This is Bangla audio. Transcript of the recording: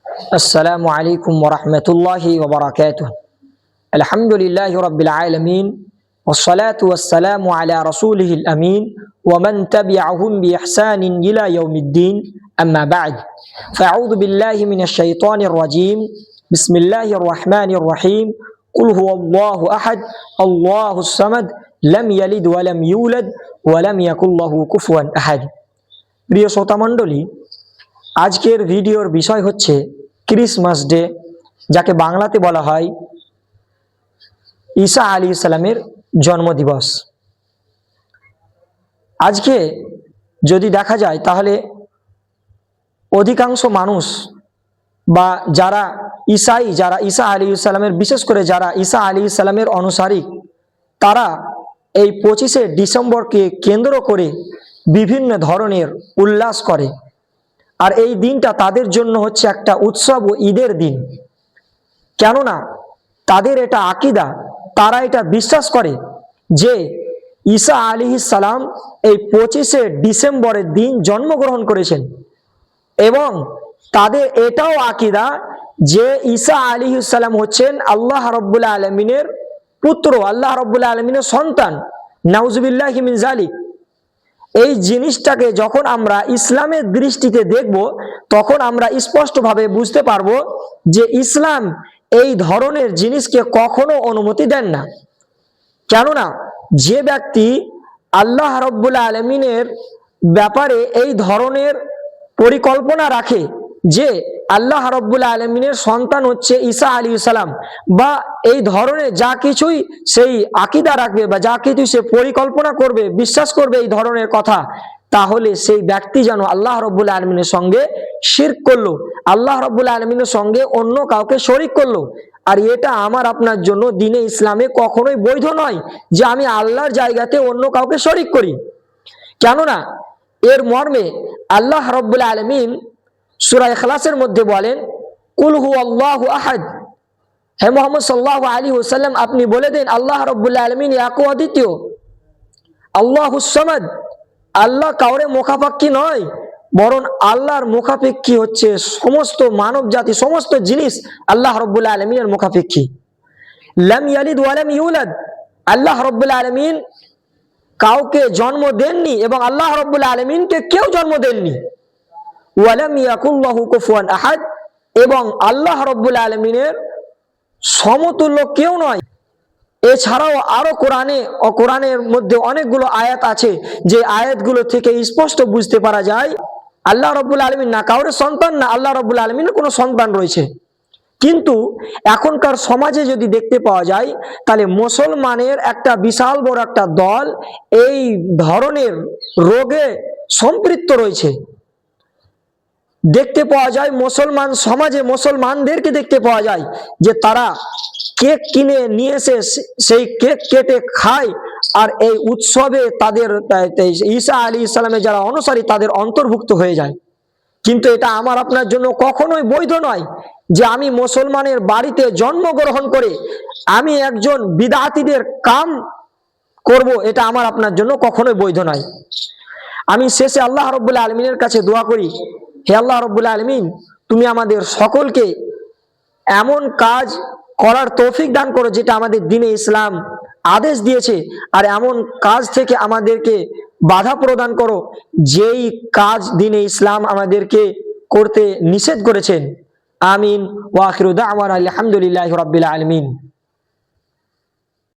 السلام عليكم ورحمة الله وبركاته. الحمد لله رب العالمين والصلاة والسلام على رسوله الأمين ومن تبعهم بإحسان إلى يوم الدين أما بعد فأعوذ بالله من الشيطان الرجيم بسم الله الرحمن الرحيم قل هو الله أحد الله الصمد لم يلد ولم يولد ولم يكن له كفوا أحد. প্রিয় শ্রোতা মণ্ডলী, আজকের ভিডিওর বিষয় হচ্ছে ক্রিসমাস ডে, যাকে বাংলাতে বলা হয় ঈসা আলাইহিস সালামের জন্মদিবস। আজকে যদি দেখা যায় তাহলে অধিকাংশ মানুষ বা যারা ঈসা আলাইহিস সালামের, বিশেষ করে যারা ঈসা আলাইহিস সালামের অনুসারী, তারা এই 25শে ডিসেম্বরকে কেন্দ্র করে বিভিন্ন ধরনের উল্লাস করে। আর এই দিনটা তাদের জন্য হচ্ছে একটা উৎসব ও ঈদের দিন। কেননা তাদের এটা আকীদা, তারা এটা বিশ্বাস করে যে ঈসা আলাইহিস সালাম এই 25শে ডিসেম্বরের দিন জন্মগ্রহণ করেছেন, এবং তাদের এটাও আকীদা যে ঈসা আলাইহিস সালাম হচ্ছেন আল্লাহ রাব্বুল আলামিনের পুত্র, আল্লাহ রাব্বুল আলামিনের সন্তান। নাউজুবিল্লাহি মিন যালিক। এই জিনিসটাকে যখন আমরা ইসলামের দৃষ্টিতে দেখব, তখন আমরা স্পষ্টভাবে বুঝতে পারবো যে ইসলাম এই ধরনের জিনিসকে কখনো অনুমতি দেন না। কেননা যে ব্যক্তি আল্লাহ রাব্বুল আলামিনের ব্যাপারে এই ধরনের পরিকল্পনা রাখে যে আল্লাহ রাব্বুল আলামিনের সন্তান হচ্ছে ঈসা আলাইহিস সালাম, বা এই ধরনের যা কিছুই সেই আকীদা রাখবে বা যা কিছু সে পরিকল্পনা করবে, বিশ্বাস করবে এই ধরনের কথা, তাহলে সেই ব্যক্তি যেন আল্লাহ রাব্বুল আলামিনের সঙ্গে শিরক করলো, আল্লাহ রাব্বুল আলামিনের সঙ্গে অন্য কাউকে শরীক করলো। আর এটা আমার আপনার জন্য দ্বীনে ইসলামে কখনোই বৈধ নয় যে আমি আল্লাহর জায়গাতে অন্য কাউকে শরীক করি। কেননা এর মর্মে আল্লাহ রাব্বুল আলামিন সূরা ইখলাসের মধ্যে বলেন, কুল হুয়াল্লাহু আহাদ। হে মুহাম্মদ সাল্লাল্লাহু আলাইহি ওয়াসাল্লাম, আপনি বলে দেন আল্লাহ রাব্বুল আলামিন এক ও অদ্বিতীয়, আল্লাহুস সামাদ। আল্লাহ কাউরে মুখাপেক্ষী নয়, বরং আল্লাহর মুখাপেক্ষী হচ্ছে সমস্ত মানব জাতি, সমস্ত জিনিস আল্লাহ রাব্বুল আলামিনের মুখাপেক্ষী। লাম ইয়ালিদ ওয়া লাম ইউলাদ। আল্লাহ রাব্বুল আলামিন কাউকে জন্ম দেননি এবং আল্লাহ রাব্বুল আলামিনকে কেউ জন্ম দেননি। ওয়ালাম ইয়াকুন লাহু কুফুয়ান আহাদ। এবং আল্লাহ রাব্বুল আলামিনের সমতুল্য কেউ নয়। এছাড়াও আরো কোরআনের মধ্যে অনেকগুলো আয়াত আছে, যে আয়াতগুলো থেকে স্পষ্ট বুঝতে পারা যায় আল্লাহ রাব্বুল আলামিন না কাউরে সন্তান, না আল্লাহ রাব্বুল আলামিনের কোনো সন্তান রয়েছে। কিন্তু এখনকার সমাজে যদি দেখতে পাওয়া যায়, তাহলে মুসলমানের একটা বিশাল বড় একটা দল এই ধরনের রোগে সম্পৃক্ত রয়েছে। দেখতে পাওয়া যায় মুসলমান সমাজে, মুসলমানদেরকে দেখতে পাওয়া যায় যে তারা কেক কিনে নিয়ে এসে সেই কেক কেটে খায়, আর এই উৎসবে তাদের ঈসা আলাইহিস সালামের যারা অনুসারী তাদের অন্তর্ভুক্ত হয়ে যায়। কিন্তু এটা আমার আপনার জন্য কখনোই বৈধ নয় যে আমি মুসলমানের বাড়িতে জন্মগ্রহণ করে আমি একজন বিদআতীদের কাম করব, এটা আমার আপনার জন্য কখনোই বৈধ নয়। আমি শেষে আল্লাহ রাব্বুল আলামিনের কাছে দোয়া করি, হে আল্লাহ রাব্বুল আলামিন, তুমি আমাদের সকলকে এমন কাজ করার তৌফিক দান করো যেটা আমাদের দ্বীনে ইসলাম আদেশ দিয়েছে, আর এমন কাজ থেকে আমাদেরকে বাধা প্রদান করো যেই কাজ দ্বীনে ইসলাম আমাদেরকে করতে নিষেধ করেছেন। আমিন। ওয়া আখিরু দাওয়ানা আলহামদুলিল্লাহি রাব্বিল আলামিন।